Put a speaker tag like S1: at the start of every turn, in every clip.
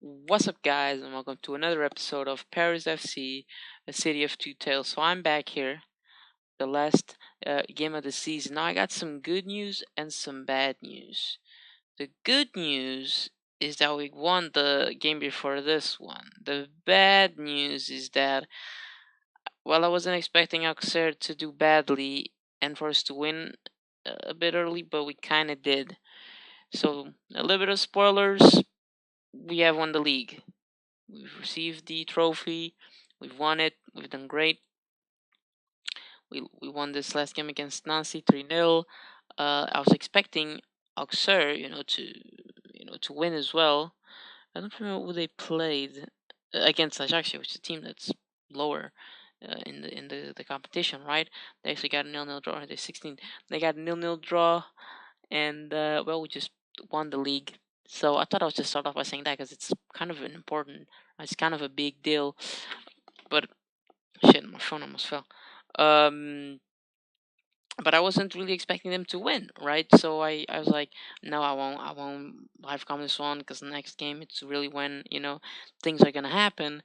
S1: What's up, guys, and welcome to another episode of Paris FC, a city of two tales. So I'm back here, the last game of the season. Now I got some good news and some bad news. The good news is that we won the game before this one. The bad news is that, well, I wasn't expecting Auxerre to do badly and for us to win a bit early, but we kind of did. So a little bit of spoilers. We have won the league. We've received the trophy. We've won it. We've done great. We won this last game against Nancy 3-0. I was expecting Auxerre, to win as well. I don't remember who they played against Ajaccio, which is a team that's lower in the competition, right? They actually got a 0-0 draw. They're 16. They got a 0-0 draw, and well, we just won the league. So I thought I would just start off by saying that because it's kind of it's kind of a big deal. But shit, my phone almost fell. Um, but I wasn't really expecting them to win, right? So I was like, no, I won't live comment this one because the next game it's really when things are gonna happen.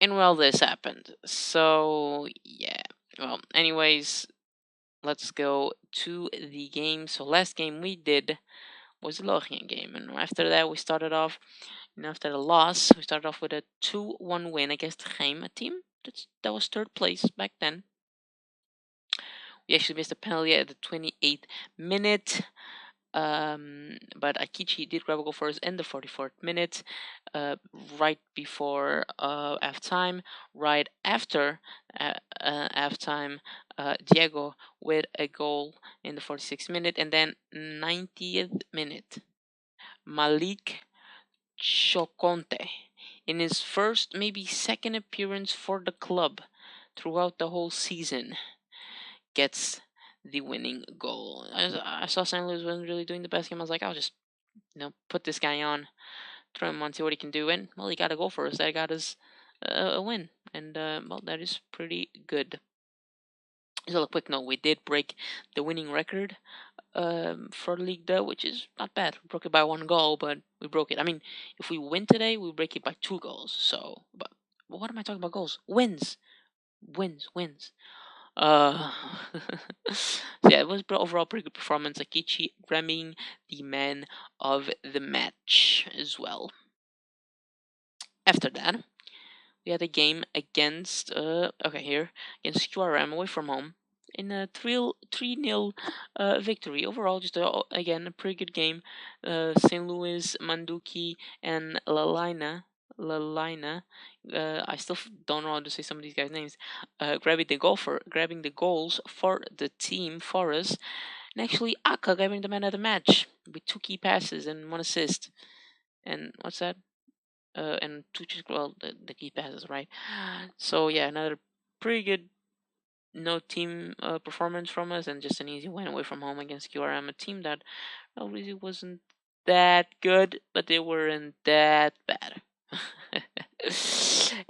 S1: And well, this happened. So yeah. Well, anyways, let's go to the game. So last game we did was the Lorient game, and after that we started off. After the loss, we started off with a 2-1 win against Geim, a team that was third place back then. We actually missed a penalty at the 28th minute. But Akichi did grab a goal for us in the 44th minute, right before half time. Right after half time, Diego with a goal in the 46th minute, and then 90th minute, Malik Choconte, in his first, maybe second appearance for the club throughout the whole season, gets the winning goal. I saw St. Louis wasn't really doing the best game. I was like, I'll just put this guy on, throw him on, see what he can do. And well, he got a goal for us. That got us a win, and well, that is pretty good. So a quick note: we did break the winning record for League Two, which is not bad. We broke it by 1 goal, but we broke it. I mean, if we win today, we break it by 2 goals. So, but what am I talking about? Goals, wins. So yeah, it was overall pretty good performance. Akichi grabbing the man of the match as well. After that, we had a game against against QRM away from home in a 3-0 victory. Overall, just again a pretty good game. St. Louis, Manduki, and Lalina. I still don't know how to say some of these guys' names. Grabbing the goals for the team for us, and actually Aka grabbing the man of the match with 2 key passes and 1 assist. And what's that? And two well the key passes, right? So yeah, another pretty good no team performance from us, and just an easy win away from home against QRM, a team that really wasn't that good, but they weren't that bad.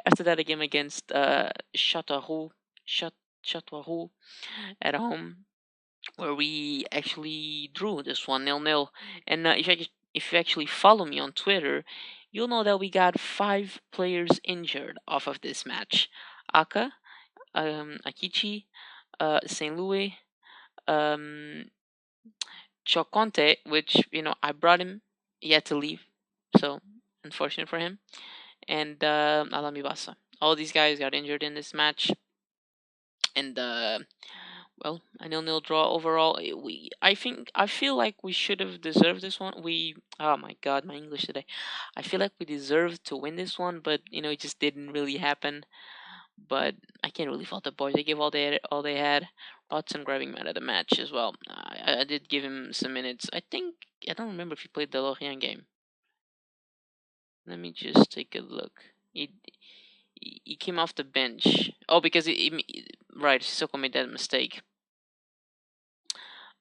S1: After that, a game against Châteauroux, Châteauroux at home, where we actually drew this one 0-0. And if you actually follow me on Twitter, you'll know that we got 5 players injured off of this match: Aka, Akichi, St. Louis, um, Choconte, which I brought him, he had to leave, so unfortunate for him, and Alamibasa. All these guys got injured in this match, and well, a 0-0 draw overall. I feel like we should have deserved this one. Oh my god, my English today. I feel like we deserved to win this one, but it just didn't really happen. But I can't really fault the boys. They gave all they had. Watson grabbing man of the match as well. I did give him some minutes. I don't remember if he played the Lorient game. Let me just take a look. He came off the bench. Oh, because right, Sissoko made that mistake.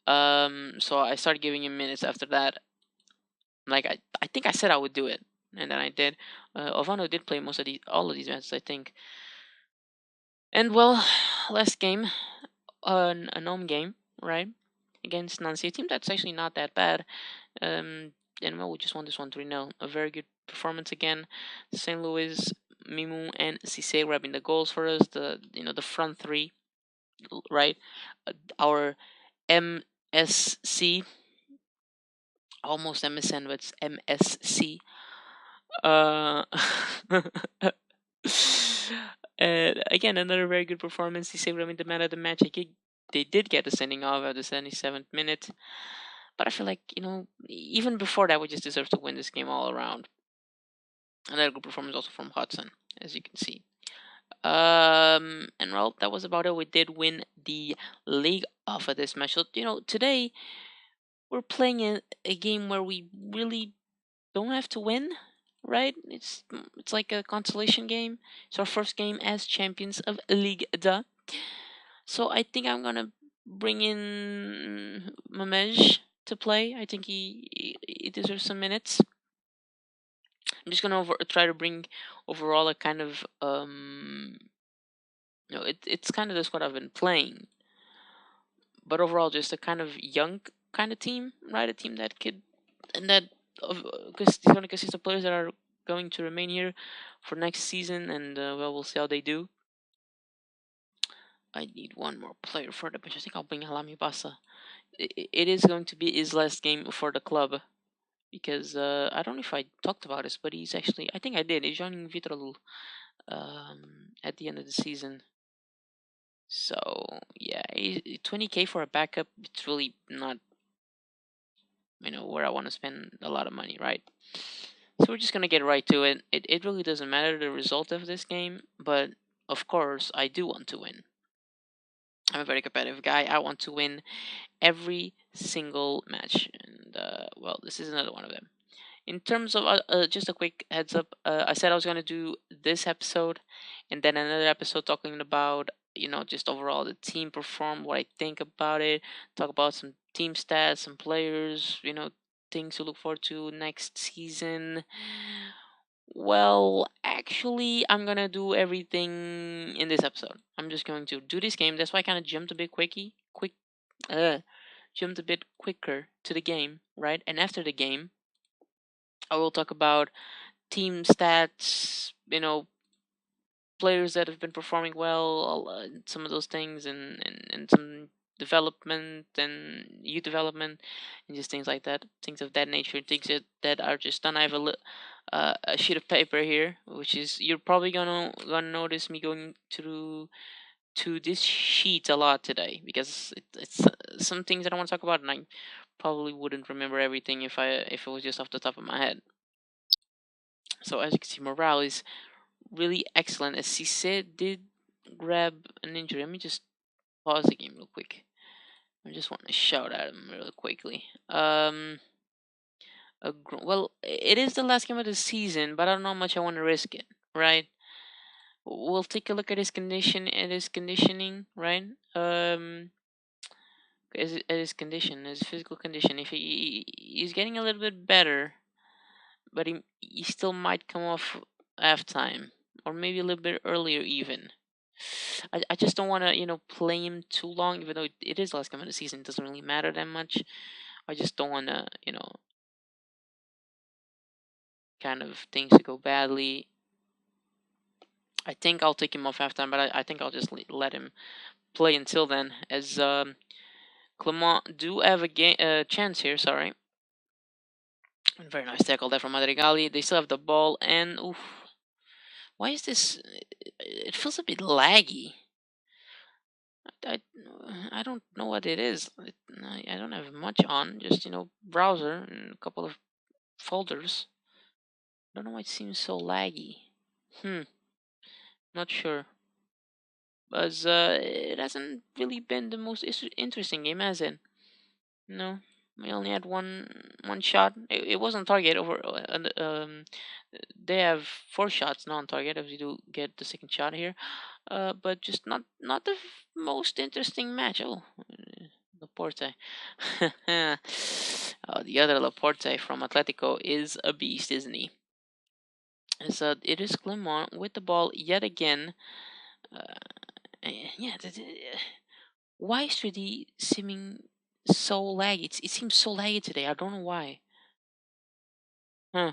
S1: So I started giving him minutes after that. Like I think I said I would do it, and then I did. Ovano did play all of these matches, I think. And well, last game, a home game, right, against Nancy, a team that's actually not that bad. and well, we just won this one 3-0. A very good performance again. St. Louis, Mimu, and Cisse grabbing the goals for us. The front three, right? Our MSC, almost MSN, but it's MSC. Uh, and again, another very good performance. He saved them the man of the match. They did get a sending off at the 77th minute, but I feel like even before that, we just deserved to win this game all around. Another good performance also from Hudson, as you can see. And well, that was about it. We did win the league off of this match. So today we're playing a game where we really don't have to win, right? It's like a consolation game. It's our first game as champions of Ligue 2. So I think I'm gonna bring in Mamej to play. I think he deserves some minutes. I'm just gonna try to bring overall a kind of it's kind of the squad I've been playing, but overall just a kind of young kind of team, right? A team that could and that because these gonna consist of players that are going to remain here for next season, and well, we'll see how they do. I need one more player for the bench. I think I'll bring Halami Bassa. It is going to be his last game for the club because I don't know if I talked about this, but he's actually I think I did. He's joining Vitrolul at the end of the season. So yeah, 20K for a backup. It's really not where I want to spend a lot of money, right? So we're just gonna get right to it. It really doesn't matter the result of this game, but of course I do want to win. I'm a very competitive guy. I want to win every single match, and well, this is another one of them. In terms of just a quick heads up, I said I was gonna do this episode, and then another episode talking about just overall the team perform, what I think about it, talk about some team stats, some players, things to look forward to next season. Well, actually, I'm gonna do everything in this episode. I'm just going to do this game. That's why I kind of jumped a bit uh, jumped a bit quicker to the game, right? And after the game, I will talk about team stats, players that have been performing well, some of those things, and some development and youth development, and just things like that, things of that nature, things that are just done. I have a sheet of paper here, which is you're probably gonna notice me going through to this sheet a lot today because it's some things that I want to talk about, and I probably wouldn't remember everything if it was just off the top of my head. So as you can see, morale is really excellent. As Cisse did grab an injury. Let me just pause the game real quick. I just want to shout at him really quickly. Well, it is the last game of the season, but I don't know how much I want to risk it. Right? We'll take a look at his conditioning. Right? At his condition, his physical condition. If he's getting a little bit better, but he still might come off halftime or maybe a little bit earlier even. I just don't want to play him too long, even though it is the last game of the season. It doesn't really matter that much. I just don't want to kind of things to go badly. I think I'll take him off halftime, but I think I'll just let him play until then, as Clement do have a chance here. Sorry. Very nice tackle there from Madrigali. They still have the ball, and oof, why is this? It feels a bit laggy. I, I don't know what it is. I don't have much on. Just browser and a couple of folders. Don't know why it seems so laggy. Not sure. But it hasn't really been the most interesting game, has it? No, we only had one shot. It was on target over. They have 4 shots not on target if you do get the second shot here. But just not the most interesting match. Oh, Laporte. Oh, the other Laporte from Atletico is a beast, isn't he? So it is Clement with the ball yet again. Uh, yeah, why is 3D seeming so laggy? It seems so laggy today. I don't know why. Huh.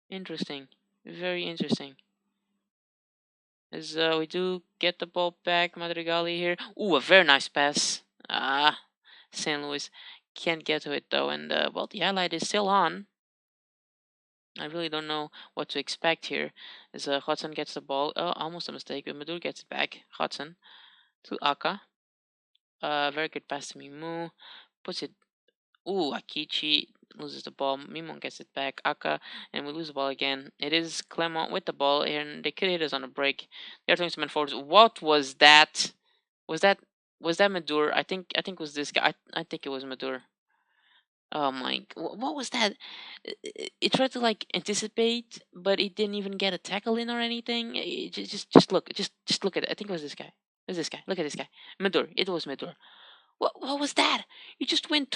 S1: Interesting. Very interesting. As we do get the ball back, Madrigali here. Ooh, a very nice pass. Ah, St. Louis can't get to it though, and well, the highlight is still on. I really don't know what to expect here. As Hudson gets the ball, almost a mistake, but Madur gets it back. Hudson to Aka. Very good pass to Mimu. Puts it. Ooh, Akichi loses the ball. Mimon gets it back. Aka, and we lose the ball again. It is Clement with the ball, and they could hit us on a break. They're throwing some men forwards. What was that? Was that was that Madur? I think it was this guy. I think it was Madur. Oh my! What was that? It tried to like anticipate, but it didn't even get a tackle in or anything. Just look, just look at it. I think it was this guy. It was this guy. Look at this guy. Madur. It was Madur. What was that? You just went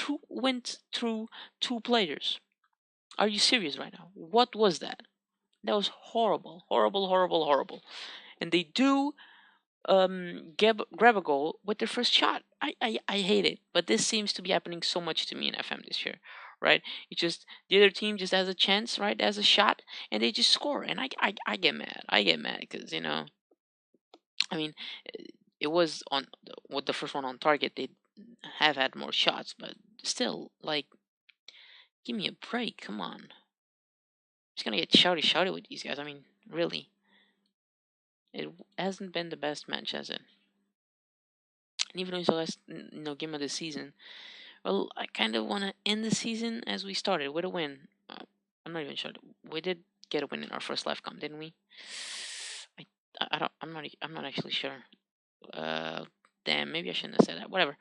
S1: through two players. Are you serious right now? What was that? That was horrible, horrible, horrible, horrible. And they do grab a goal with their first shot. I hate it, but this seems to be happening so much to me in FM this year, right? It just the other team just has a chance, right, has a shot, and they just score, and I get mad. I get mad because I mean, it was on with the first one on target. They have had more shots, but still, like, give me a break. Come on, just gonna get shouty with these guys. I mean, really, it hasn't been the best match, has it? And even though it's the last game of the season, well, I kind of want to end the season as we started with a win. I'm not even sure. We did get a win in our first live comp, didn't we? I, I don't. I'm not actually sure. Uh, Damn. Maybe I shouldn't have said that. Whatever.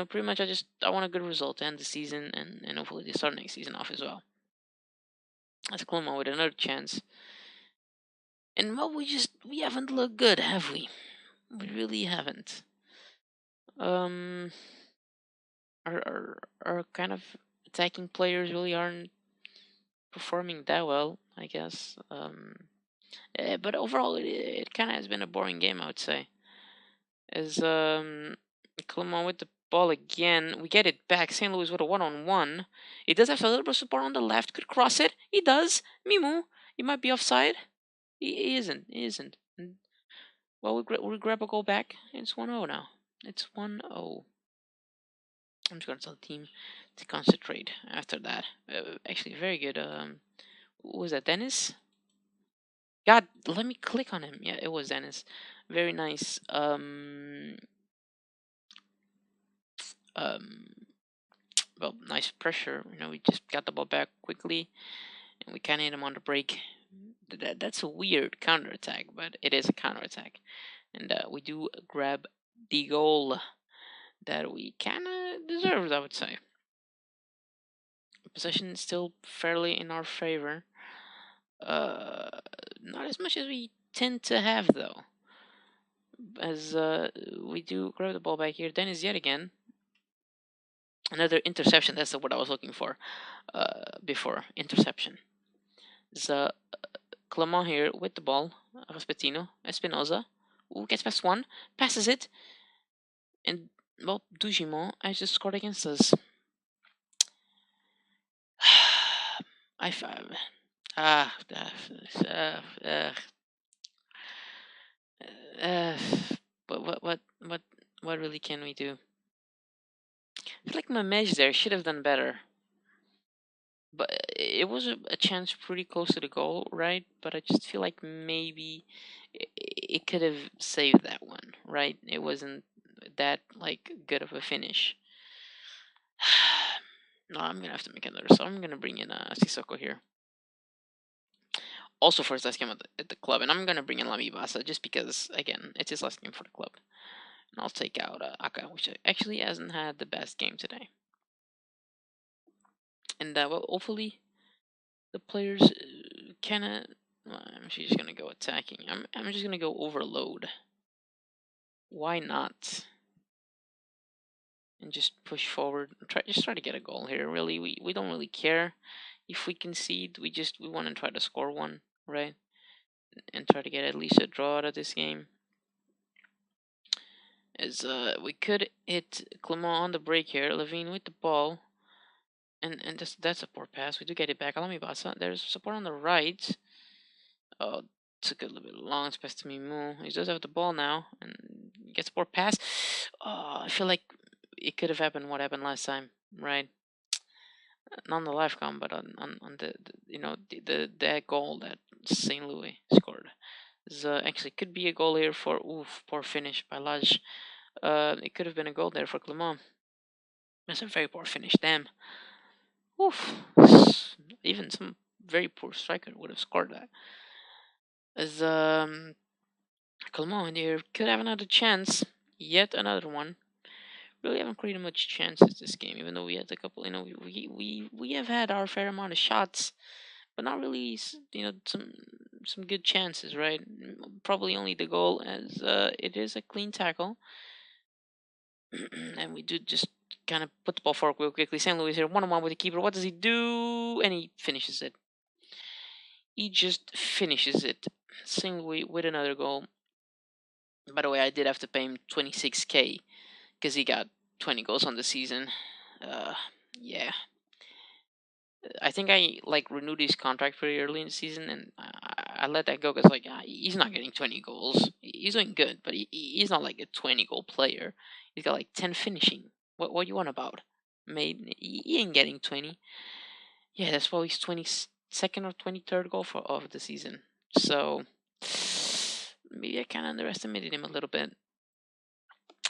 S1: Pretty much. I want a good result to end the season and hopefully to start next season off as well. Let's Coloma with another chance. And well, we haven't looked good, have we? We really haven't. Um, our kind of attacking players really aren't performing that well, I guess. But overall, it kind of has been a boring game, I would say. As Clement with the ball again, we get it back. St. Louis with a one-on-one. He does have a little bit of support on the left. Could cross it. He does. Mimu, he might be offside. He isn't. He isn't. Well, we grab a goal back. It's 1-0 now. It's 1-0. I'm just gonna tell the team to concentrate after that. Actually, very good. Who was that? Dennis? God, let me click on him. Yeah, it was Dennis. Very nice. Um, well, nice pressure. We just got the ball back quickly, and we kind of hit him on the break. That's a weird counterattack, but it is a counterattack, and we do grab the goal that we kind of deserved, I would say. Possession is still fairly in our favor. Uh, Not as much as we tend to have, though. As we do grab the ball back here, Dennis yet again. Another interception. That's the word I was looking for before. Interception. The Clement here with the ball. Raspetino. Espinoza. Who gets past one. Passes it. And, well, Dugimon has just scored against us. I. Ah. Uh, what really can we do? I feel like Mamej there should have done better. But it was a chance pretty close to the goal, right? But I just feel like maybe it could have saved that one, right? It wasn't that like good of a finish. No, I'm gonna have to make another. So I'm gonna bring in Sissoko here. Also for his last game at the club, and I'm gonna bring in Lami Basa just because again it's his last game for the club. And I'll take out Aka, which actually hasn't had the best game today. And well, hopefully the players kind of. I'm just gonna go attacking. I'm just gonna go overload. Why not? And just push forward. Try to get a goal here. Really, we don't really care if we concede. We want to try to score one, right? And try to get at least a draw out of this game. As we could hit Clement on the break here. Levine with the ball. And that's a poor pass. We do get it back. Alami Basa. There's support on the right. Oh, took a little bit long. It's pass to Mimu. He does have the ball now and gets a poor pass. Oh, I feel like it could have happened. What happened last time, right? Not on the live com, but on the that goal that St. Louis scored. Actually could be a goal here for poor finish by Lage. It could have been a goal there for Clement. That's a very poor finish. Damn. Oof. Even some very poor striker would have scored that. As Clement here could have another chance. Yet another one. Really haven't created much chances this game, even though we had a couple. We have had our fair amount of shots, but not really. Some good chances, right? Probably only the goal, as it is a clean tackle, and we do just kind of put the ball forward real quickly. St. Louis here, 1-on-1 with the keeper. What does he do? And he finishes it. He just finishes it. St. Louis with another goal. By the way, I did have to pay him 26K because he got 20 goals on the season. Yeah. I think I renewed his contract pretty early in the season, and I let that go because he's not getting 20 goals. He's doing good, but he's not like a 20 goal player. He's got like 10 finishing. What you want about? Maybe he ain't getting 20. Yeah, that's why he's 22nd or 23rd goal of the season. So maybe I kind of underestimated him a little bit.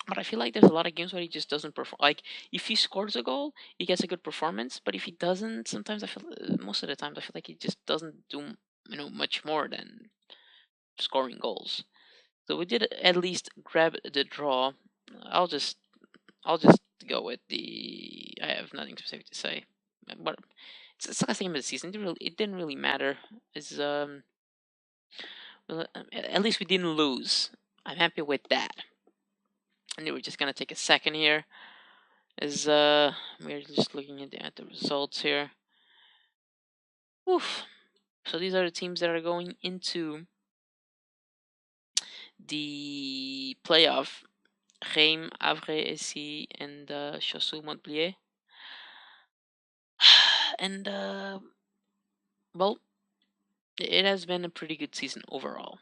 S1: But I feel like there's a lot of games where he just doesn't perform. Like if he scores a goal, he gets a good performance. But if he doesn't, sometimes I feel most of the times I feel like he just doesn't do much more than scoring goals. So we did at least grab the draw. I'll just I'll just go with the. I have nothing specific to say, but it's the last game of the season. It didn't really matter. It's at least we didn't lose. I'm happy with that. And we're just gonna take a second here. As we're just looking at the results here. Oof. So these are the teams that are going into the playoff. Reims, Havre, SC, and Choiseul Montpellier. And well, it has been a pretty good season overall.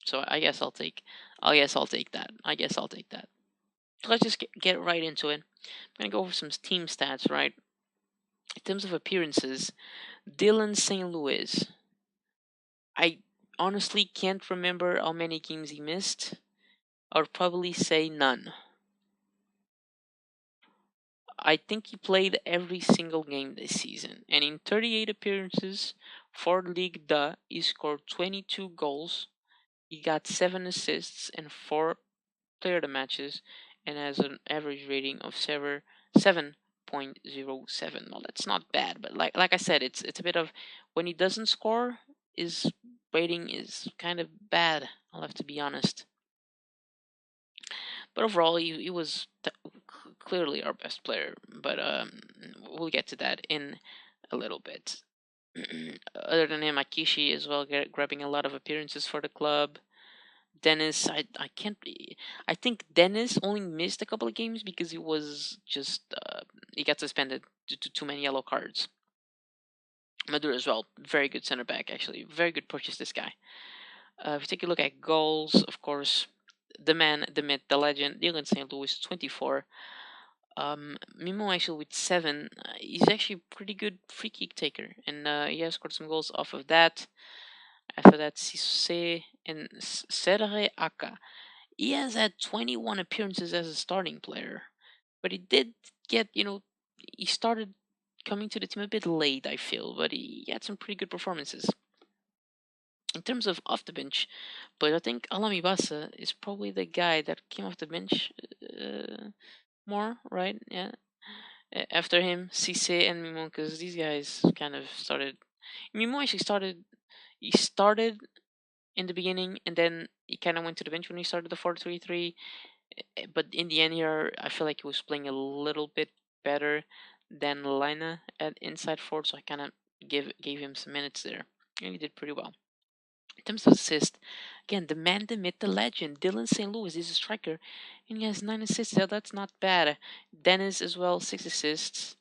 S1: So I guess I'll take that. So let's just get right into it. I'm gonna go over some team stats, right? In terms of appearances, Dylan St. Louis. I honestly can't remember how many games he missed. I would probably say none. I think he played every single game this season, and in 38 appearances for Ligue 2, he scored 22 goals. He got 7 assists and 4 player of the matches, and has an average rating of 7.07. Well, that's not bad, but like I said, it's a bit of when he doesn't score, his rating is kind of bad. I'll have to be honest. But overall, he was clearly our best player. But we'll get to that in a little bit. Other than him, Akishi as well, grabbing a lot of appearances for the club. Dennis, I can't. I think Dennis only missed a couple of games because he was just he got suspended due to too many yellow cards. Maduro as well, very good center back actually, very good purchase this guy. If you take a look at goals, of course, the man, the myth, the legend, Dylan St. Louis, 24. Mimo actually with 7. He's actually a pretty good free kick taker, and he has scored some goals off of that. After that, Sisse and Serre Aka. He has had 21 appearances as a starting player, but he did get, he started coming to the team a bit late, I feel, but he had some pretty good performances. In terms of off the bench, but I think Alami Basa is probably the guy that came off the bench more, right? Yeah. After him, Cisse and Mimo, because these guys kind of started. Mimo actually started. He started in the beginning, and then he kind of went to the bench when he started the 4-3-3. But in the end here, I feel like he was playing a little bit better than Lina at inside forward, so I kind of gave him some minutes there, and he did pretty well. In terms of assist, again, the man, the myth, the legend, Dylan St. Louis is a striker, and he has 9 assists. So that's not bad. Dennis as well, 6 assists.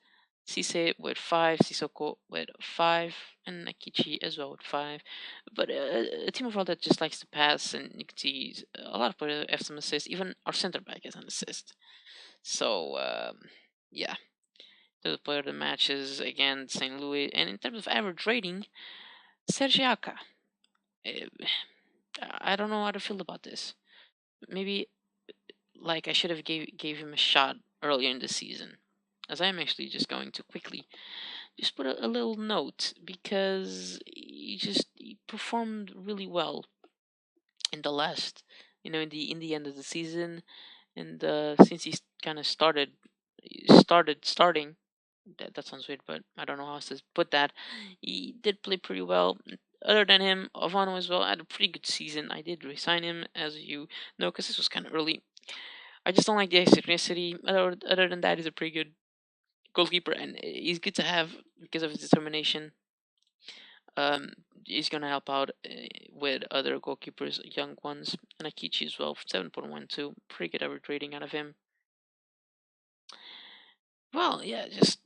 S1: Sise with 5, Sissoko with 5, and Nakichi as well with 5. But a team overall that just likes to pass, and you can see a lot of players have some assists. Even our center back has an assist. So yeah, the player of the matches again St. Louis, and in terms of average rating, Serge Yaka. Eh, I don't know how to feel about this. Maybe like I should have gave him a shot earlier in the season, as I am actually just going to quickly just put a little note because he performed really well in the last, in the end of the season, and since he kind of starting. That sounds weird, but I don't know how else to put that. He did play pretty well. Other than him, Ovano as well had a pretty good season. I did resign him, as you know, because this was kind of early. I just don't like the synchronicity. Other than that, he's a pretty good goalkeeper, and he's good to have because of his determination. Um, he's gonna help out with other goalkeepers, young ones, and Akichi as well, 7.12, pretty good average rating out of him. Well, yeah, just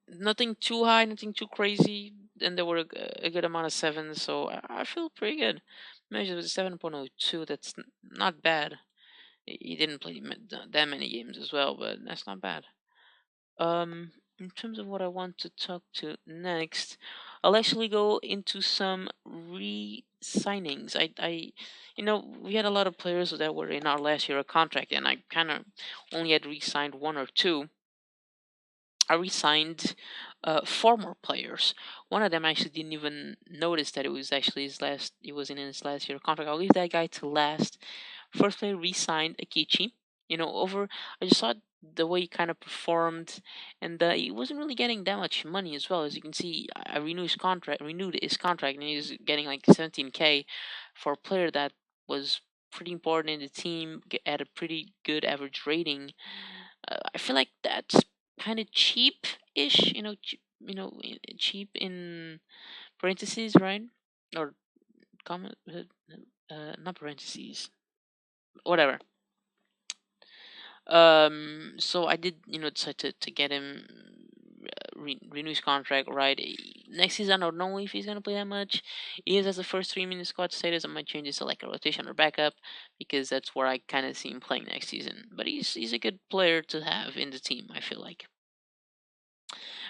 S1: nothing too high, nothing too crazy. And there were a good amount of sevens, so I feel pretty good. Measures with 7.02, that's not bad. He didn't play that many games as well, but that's not bad. In terms of what I want to talk to next, I'll actually go into some re-signings. We had a lot of players that were in our last year of contract, and I kind of only had re-signed one or two. I re-signed four more players. One of them actually didn't even notice that it was actually his last. He was in his last year of contract. I'll leave that guy to last. First player re-signed Akichi. I just saw the way he kind of performed, and he wasn't really getting that much money as well. As you can see, I renewed his contract, and he's getting like 17K for a player that was pretty important in the team, at a pretty good average rating. I feel like that's kind of cheap-ish, cheap in parentheses, right? Or comment, not parentheses, whatever. So I did, decide to get him renew his contract. Right, next season I don't know if he's gonna play that much. He is as the first 3 minute squad status. I might change this to like a rotation or backup because that's where I kind of see him playing next season. But he's a good player to have in the team. I feel like.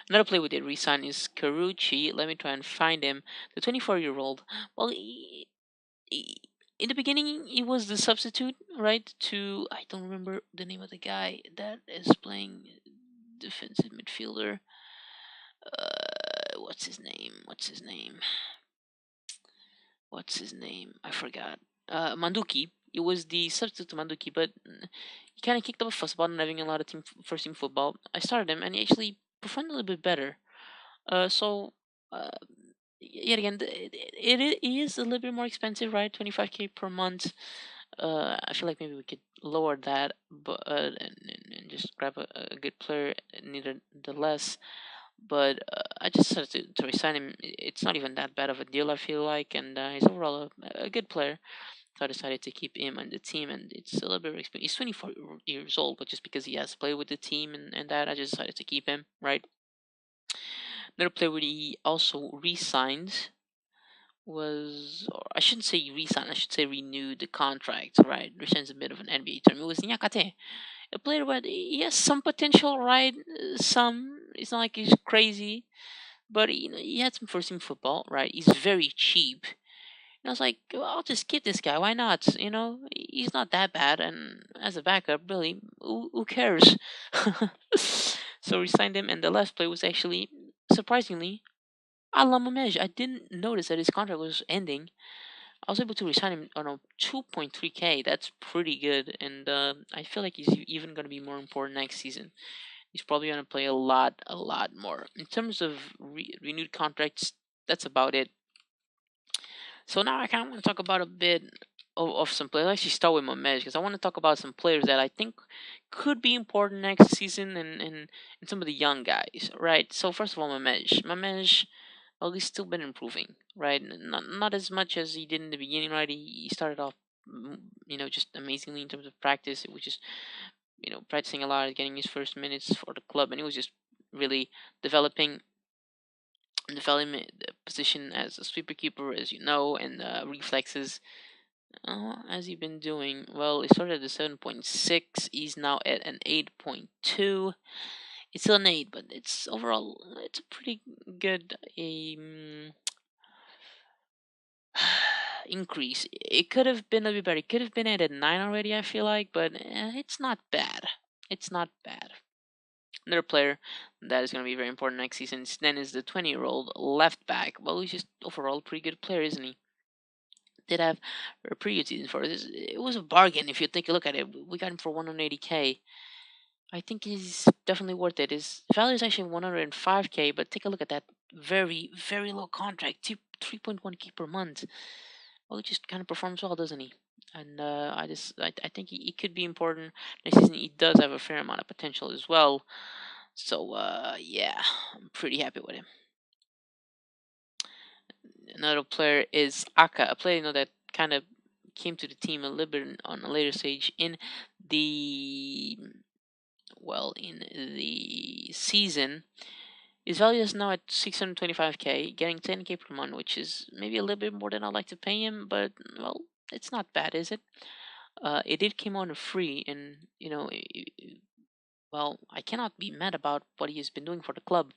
S1: Another player we did resign is Carucci. Let me try and find him. The 24-year-old. Well, in the beginning, he was the substitute, right? To I don't remember the name of the guy that is playing defensive midfielder. What's his name? What's his name? What's his name? I forgot. Manduki. It was the substitute to Manduki, but he kind of kicked up a fuss about not having a lot of first team football. I started him, and he actually performed a little bit better. So uh, yet again, it is a little bit more expensive, right? 25K per month. I feel like maybe we could lower that, but and just grab a good player, neither the less. But I just decided to resign him. It's not even that bad of a deal, I feel like, and he's overall a good player. So I decided to keep him on the team, and it's a little bit expensive. He's 24 years old, but just because he has played with the team and that, I just decided to keep him, right? Another player he also re-signed was, or I shouldn't say re-signed, I should say renewed the contract, right? Which is a bit of an NBA term. It was Nyakate, a player, but he has some potential, right? Some. It's not like he's crazy, but he had some first team football, right? He's very cheap. And I was like, well, I'll just keep this guy. Why not? He's not that bad, and as a backup, really, who cares? So we signed him, and the last play was actually surprisingly Alamamej. I didn't notice that his contract was ending. I was able to resign him on a 2.3K. That's pretty good, and I feel like he's even going to be more important next season. He's probably going to play a lot more. In terms of renewed contracts, that's about it. So now I kind of want to talk about a bit of some players. I actually start with Mamesh because I want to talk about some players that I think could be important next season, and some of the young guys, right? So first of all, Mamesh, well, he's still been improving, right? Not as much as he did in the beginning, right? He started off, just amazingly in terms of practice. It was just, practicing a lot, getting his first minutes for the club, and it was just really developing development the position as a sweeper keeper, as you know, and reflexes. Has he been doing? Well, he started at a 7.6. He's now at an 8.2. It's still an 8, but it's overall it's a pretty good increase. It could have been a bit better. It could have been at a 9 already, I feel like, but it's not bad. It's not bad. Another player that is going to be very important next season then is the 20-year-old left back. Well, he's just overall a pretty good player, isn't he? Did have a pretty good season for us. It was a bargain if you take a look at it. We got him for 180k. I think he's definitely worth it. His value is actually 105k, but take a look at that very, very low contract, 3.1k per month. Well, he just kind of performs well, doesn't he? And I think he could be important next season. He does have a fair amount of potential as well. So yeah, I'm pretty happy with him. Another player is Aka, a player that kind of came to the team a little bit on a later stage in the season. His value is now at 625k, getting 10k per month, which is maybe a little bit more than I'd like to pay him, but well, it's not bad, is it? It did came on free, and well, I cannot be mad about what he has been doing for the club.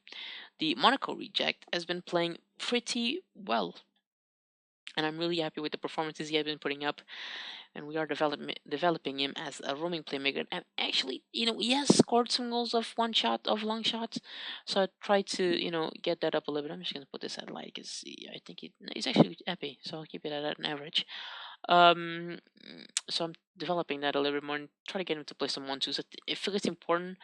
S1: The Monaco reject has been playing pretty well, and I'm really happy with the performances he has been putting up. And we are developing him as a roaming playmaker. And actually, he has scored some goals of one shot, of long shots. So I try to, get that up a little bit. I'm just gonna put this at light because I think he's actually happy. So I'll keep it at an average. Um, so I'm developing that a little bit more and try to get him to play some 1-2s. So I feel it's important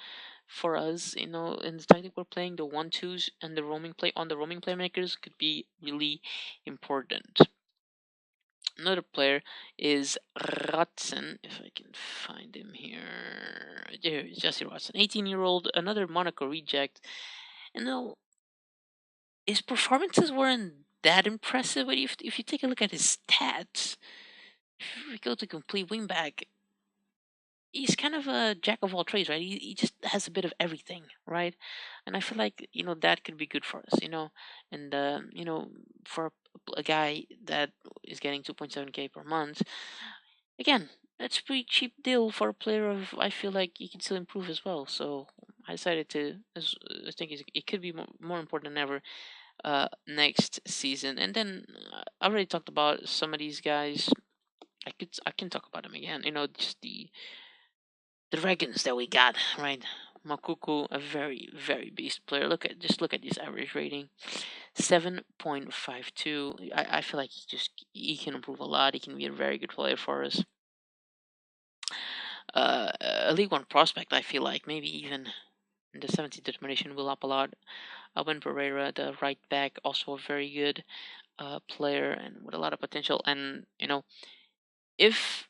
S1: for us, in the tactic we're playing, the 1-2s and the roaming playmakers could be really important. Another player is Ratsen, if I can find him here. There is Jesse Ratsen, 18-year-old, another Monaco reject. And though his performances weren't that impressive, but if you take a look at his stats, if we go to complete wingback, he's kind of a jack of all trades, right? He just has a bit of everything, right? And I feel like that could be good for us, and for a guy that is getting 2.7k per month, again, that's a pretty cheap deal for a player of. I feel like he can still improve as well. So I decided to. I think it could be more important than ever next season. And then I already talked about some of these guys. I can talk about them again. Just the dragons that we got, right? Makuku, a very, very beast player. Look at his average rating, 7.52. I feel like he can improve a lot. He can be a very good player for us. A League One prospect. I feel like maybe even in the 17th determination will up a lot. Alvin Pereira, the right back, also a very good player and with a lot of potential. And if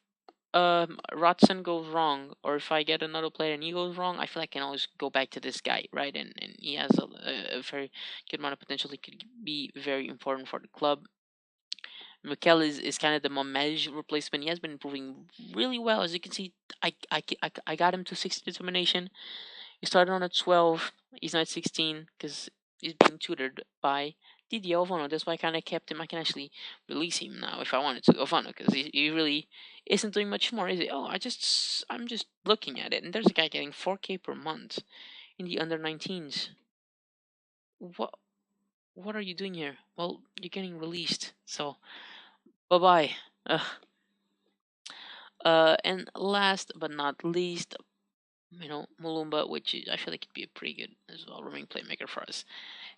S1: Rodson goes wrong, or if I get another player and he goes wrong, I feel like I can always go back to this guy, right? And he has a very good amount of potential. He could be very important for the club. Mikel is kind of the Mamej replacement. He has been improving really well. As you can see, I got him to 60 determination. He started on a 12. He's now at 16 because he's being tutored by Didier Ovano. That's why I kind of kept him. I can actually release him now if I wanted to, Ovano, because he really isn't doing much more, is it? Oh, I'm just looking at it, and there's a guy getting 4k per month in the under 19s. What are you doing here? Well, you're getting released, so bye bye. And last but not least, Mulumba, which I feel like could be a pretty good as well roaming playmaker for us,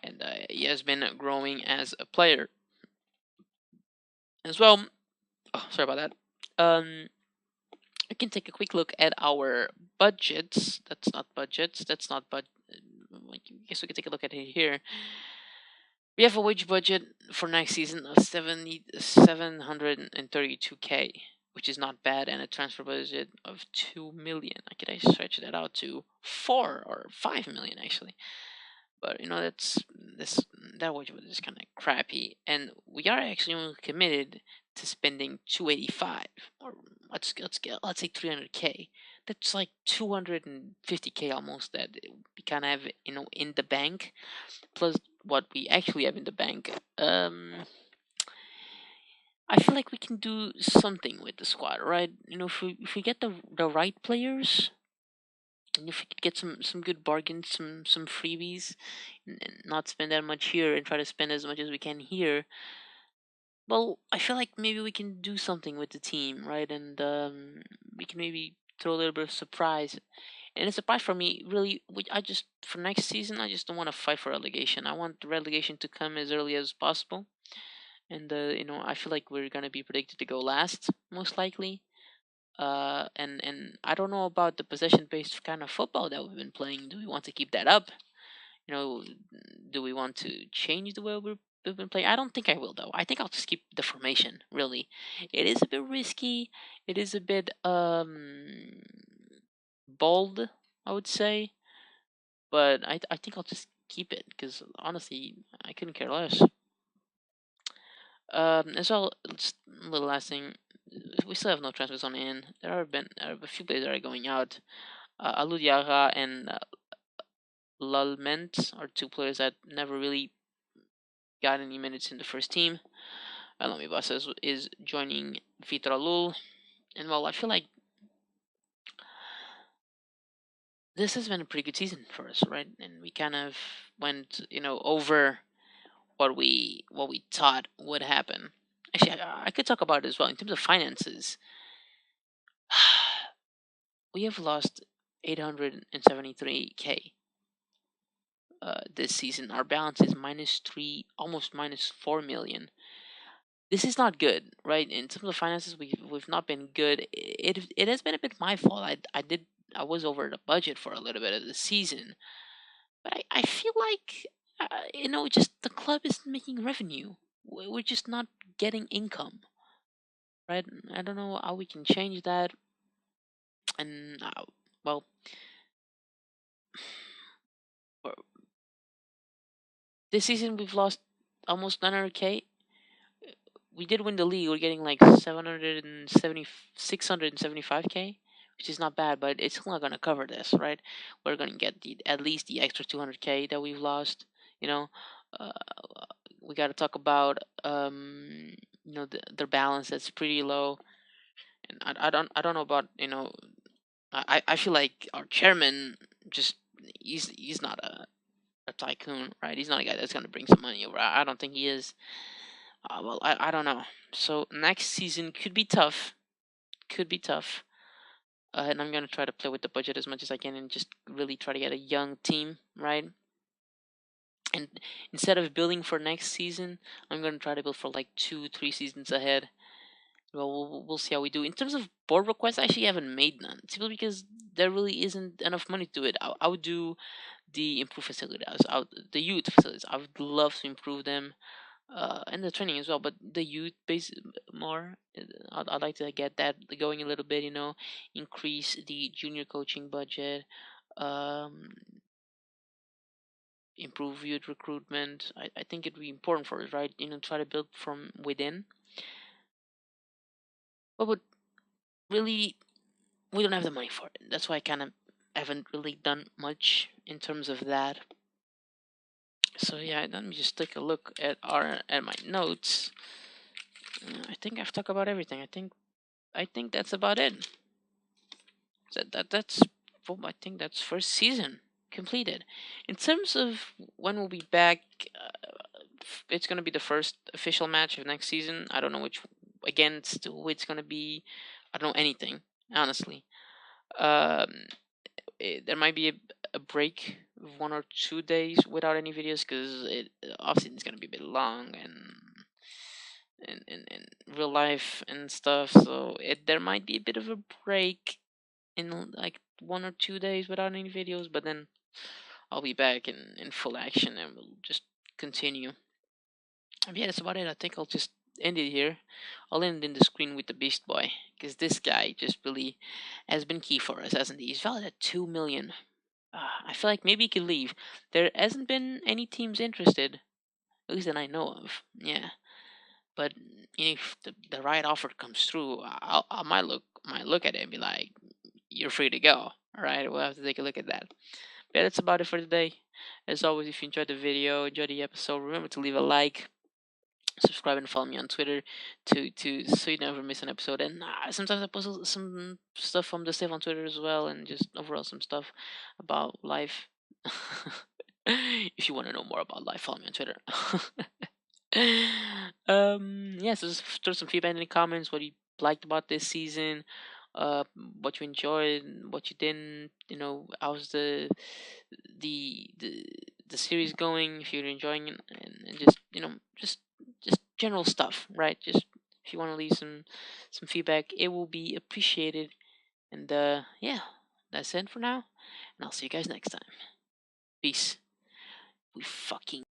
S1: and he has been growing as a player as well. Oh, sorry about that. We can take a quick look at our budgets. That's not budgets. That's not bud. I guess we can take a look at it here. We have a wage budget for next season of 732k, which is not bad, and a transfer budget of 2 million. I could actually stretch that out to 4 or 5 million actually. But that wage budget is kind of crappy, and we are actually only committed to spending 285, or let's say 300k. that's like 250K almost that we kind of have, in the bank, plus what we actually have in the bank. I feel like we can do something with the squad, right? If we get the right players, and if we could get some good bargains, some freebies, and not spend that much here and try to spend as much as we can here. Well, I feel like maybe we can do something with the team, right? And we can maybe throw a little bit of surprise. And a surprise for me, really, I just for next season, I just don't want to fight for relegation. I want the relegation to come as early as possible. And I feel like we're gonna be predicted to go last, most likely. And I don't know about the possession-based kind of football that we've been playing. Do we want to keep that up? You know, do we want to change the way we've been playing? I don't think I will, though. I think I'll just keep the formation. Really, it is a bit risky. It is a bit bold, I would say, but I think I'll just keep it because honestly, I couldn't care less. As well, just a little last thing. We still have no transfers on in. There are a few players that are going out. Aludiaga and Lalment are two players that never really got any minutes in the first team. Alami Basas is joining Vitor Alul. And well, I feel like this has been a pretty good season for us, right? And we kind of went, over what we thought would happen. Actually, I could talk about it as well in terms of finances. We have lost 873K this season. Our balance is -3, almost -4 million. This is not good, right? In terms of finances, we've not been good. It has been a bit my fault. I was over the budget for a little bit of the season, but I feel like just the club isn't making revenue. We're just not getting income, right? I don't know how we can change that. And well, for- this season we've lost almost 900K. We did win the league. We're getting like 675K, which is not bad, but it's still not gonna cover this, right? We're gonna get at least the extra 200K that we've lost. You know, uh, we got to talk about their balance that's pretty low, and I don't know about I feel like our chairman just he's not a tycoon, right? He's not a guy that's gonna bring some money over. I don't think he is. Well, I don't know. So next season could be tough. Could be tough. And I'm gonna try to play with the budget as much as I can and just really try to get a young team, right? And instead of building for next season, I'm gonna try to build for like 2, 3 seasons ahead. Well, we'll see how we do. In terms of board requests, I actually haven't made none simply because there really isn't enough money to do it. I would do the improved facilities, the youth facilities. I would love to improve them, and the training as well. But the youth base more, I'd like to get that going a little bit. Increase the junior coaching budget, um, improve youth recruitment. I think it'd be important for us, right? Try to build from within. But really, we don't have the money for it. That's why I kind of haven't really done much in terms of that. So yeah, let me just take a look at my notes. I think I've talked about everything. I think that's about it. That's well, I think that's first season completed. In terms of when we'll be back, it's gonna be the first official match of next season. I don't know which against who it's gonna be. I don't know anything honestly. Um, there might be a break of 1 or 2 days without any videos because off season is gonna be a bit long and real life and stuff. So there might be a bit of a break in like 1 or 2 days without any videos, but then I'll be back in full action and we'll just continue. Yeah, that's about it. I think I'll just end it here. I'll end in the screen with the Beast Boy because this guy just really has been key for us, hasn't he? He's valued at 2 million. I feel like maybe he could leave. There hasn't been any teams interested, at least that I know of. Yeah, but if the right offer comes through, I might look at it and be like, you're free to go. All right, we'll have to take a look at that. But yeah, that's about it for today. As always, if you enjoyed the video, enjoyed the episode, remember to leave a like, subscribe, and follow me on Twitter to so you never miss an episode. And sometimes I post some stuff from the stuff on Twitter as well, and just overall some stuff about life. If you want to know more about life, follow me on Twitter. Yeah, so just throw some feedback in the comments. What you liked about this season, what you enjoyed, what you didn't. How's the the the series going? If you're enjoying it, and just just general stuff, right? Just if you want to leave some feedback, it will be appreciated. And yeah, that's it for now. And I'll see you guys next time. Peace. We fucking